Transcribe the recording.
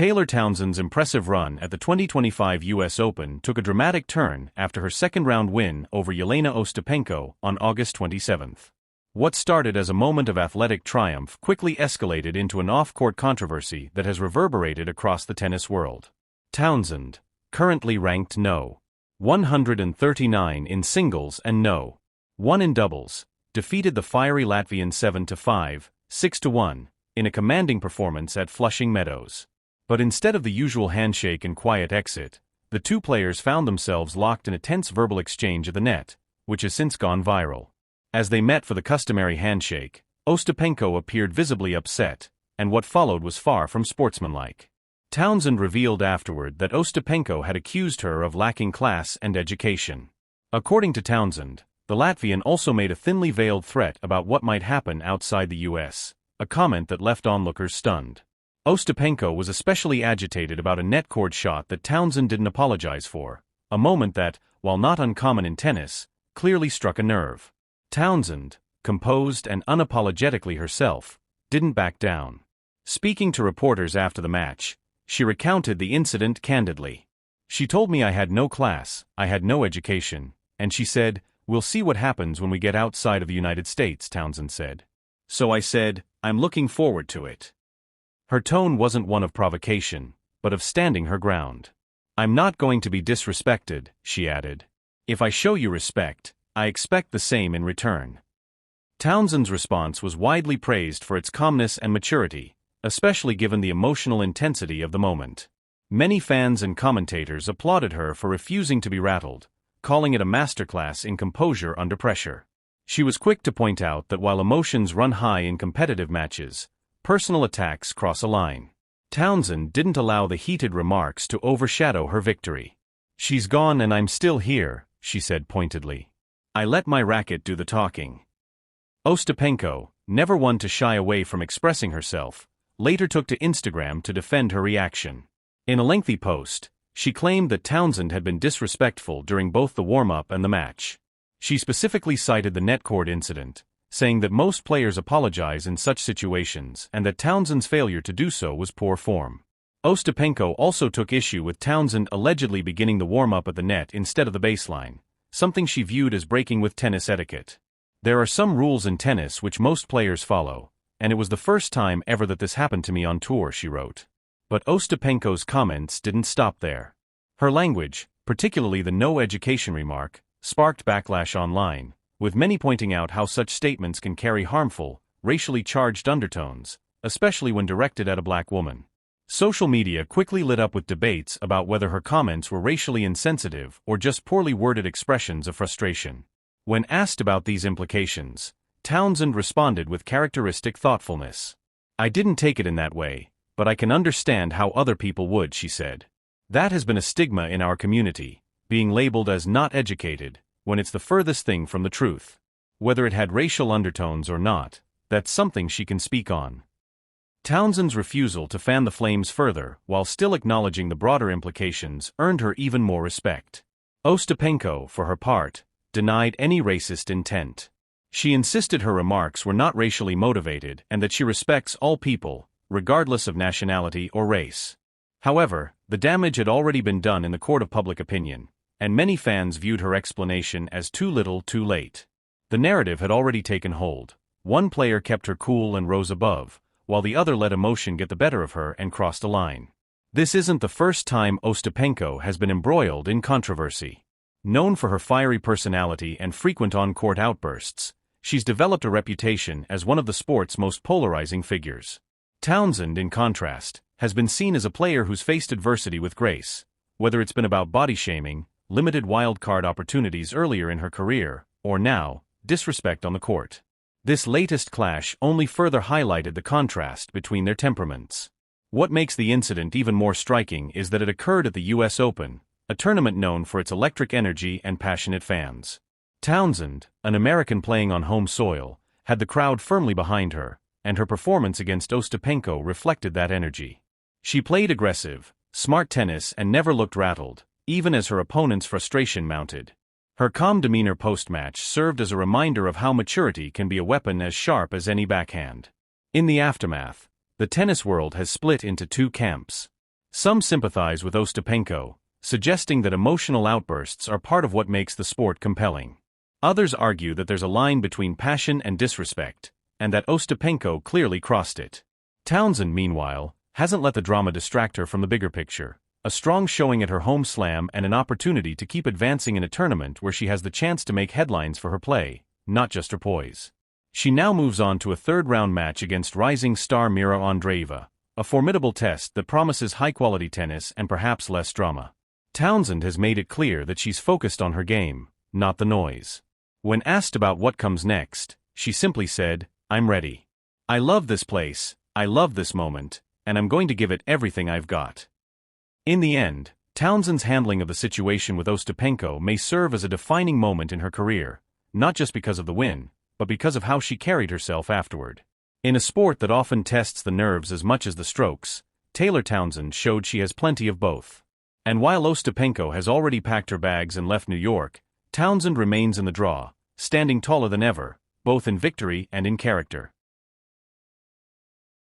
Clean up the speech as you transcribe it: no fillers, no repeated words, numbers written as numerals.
Taylor Townsend's impressive run at the 2025 U.S. Open took a dramatic turn after her second-round win over Jelena Ostapenko on August 27. What started as a moment of athletic triumph quickly escalated into an off-court controversy that has reverberated across the tennis world. Townsend, currently ranked No. 139 in singles and No. 1 in doubles, defeated the fiery Latvian 7-5, 6-1, in a commanding performance at Flushing Meadows. But instead of the usual handshake and quiet exit, the two players found themselves locked in a tense verbal exchange at the net, which has since gone viral. As they met for the customary handshake, Ostapenko appeared visibly upset, and what followed was far from sportsmanlike. Townsend revealed afterward that Ostapenko had accused her of lacking class and education. According to Townsend, the Latvian also made a thinly veiled threat about what might happen outside the U.S., a comment that left onlookers stunned. Ostapenko was especially agitated about a net cord shot that Townsend didn't apologize for, a moment that, while not uncommon in tennis, clearly struck a nerve. Townsend, composed and unapologetically herself, didn't back down. Speaking to reporters after the match, she recounted the incident candidly. "She told me I had no class, I had no education, and she said, 'We'll see what happens when we get outside of the United States,'" Townsend said. "So I said, 'I'm looking forward to it.'" Her tone wasn't one of provocation, but of standing her ground. "I'm not going to be disrespected," she added. "If I show you respect, I expect the same in return." Townsend's response was widely praised for its calmness and maturity, especially given the emotional intensity of the moment. Many fans and commentators applauded her for refusing to be rattled, calling it a masterclass in composure under pressure. She was quick to point out that while emotions run high in competitive matches, personal attacks cross a line. Townsend didn't allow the heated remarks to overshadow her victory. "She's gone and I'm still here," she said pointedly. "I let my racket do the talking." Ostapenko, never one to shy away from expressing herself, later took to Instagram to defend her reaction. In a lengthy post, she claimed that Townsend had been disrespectful during both the warm-up and the match. She specifically cited the net cord incident, saying that most players apologize in such situations and that Townsend's failure to do so was poor form. Ostapenko also took issue with Townsend allegedly beginning the warm-up at the net instead of the baseline, something she viewed as breaking with tennis etiquette. "There are some rules in tennis which most players follow, and it was the first time ever that this happened to me on tour," she wrote. But Ostapenko's comments didn't stop there. Her language, particularly the "no education" remark, sparked backlash online, with many pointing out how such statements can carry harmful, racially charged undertones, especially when directed at a black woman. Social media quickly lit up with debates about whether her comments were racially insensitive or just poorly worded expressions of frustration. When asked about these implications, Townsend responded with characteristic thoughtfulness. "I didn't take it in that way, but I can understand how other people would," she said. "That has been a stigma in our community, being labeled as not educated, when it's the furthest thing from the truth. Whether it had racial undertones or not, that's something she can speak on." Townsend's refusal to fan the flames further, while still acknowledging the broader implications, earned her even more respect. Ostapenko, for her part, denied any racist intent. She insisted her remarks were not racially motivated and that she respects all people, regardless of nationality or race. However, the damage had already been done in the court of public opinion, and many fans viewed her explanation as too little too late. The narrative had already taken hold. One player kept her cool and rose above, while the other let emotion get the better of her and crossed a line. This isn't the first time Ostapenko has been embroiled in controversy. Known for her fiery personality and frequent on-court outbursts, she's developed a reputation as one of the sport's most polarizing figures. Townsend, in contrast, has been seen as a player who's faced adversity with grace, whether it's been about body shaming, limited wildcard opportunities earlier in her career, or now, disrespect on the court. This latest clash only further highlighted the contrast between their temperaments. What makes the incident even more striking is that it occurred at the U.S. Open, a tournament known for its electric energy and passionate fans. Townsend, an American playing on home soil, had the crowd firmly behind her, and her performance against Ostapenko reflected that energy. She played aggressive, smart tennis and never looked rattled, even as her opponent's frustration mounted. Her calm demeanor post-match served as a reminder of how maturity can be a weapon as sharp as any backhand. In the aftermath, the tennis world has split into two camps. Some sympathize with Ostapenko, suggesting that emotional outbursts are part of what makes the sport compelling. Others argue that there's a line between passion and disrespect, and that Ostapenko clearly crossed it. Townsend, meanwhile, hasn't let the drama distract her from the bigger picture. A strong showing at her home slam and an opportunity to keep advancing in a tournament where she has the chance to make headlines for her play, not just her poise. She now moves on to a third-round match against rising star Mira Andreeva, a formidable test that promises high-quality tennis and perhaps less drama. Townsend has made it clear that she's focused on her game, not the noise. When asked about what comes next, she simply said, "I'm ready. I love this place, I love this moment, and I'm going to give it everything I've got." In the end, Townsend's handling of the situation with Ostapenko may serve as a defining moment in her career, not just because of the win, but because of how she carried herself afterward. In a sport that often tests the nerves as much as the strokes, Taylor Townsend showed she has plenty of both. And while Ostapenko has already packed her bags and left New York, Townsend remains in the draw, standing taller than ever, both in victory and in character.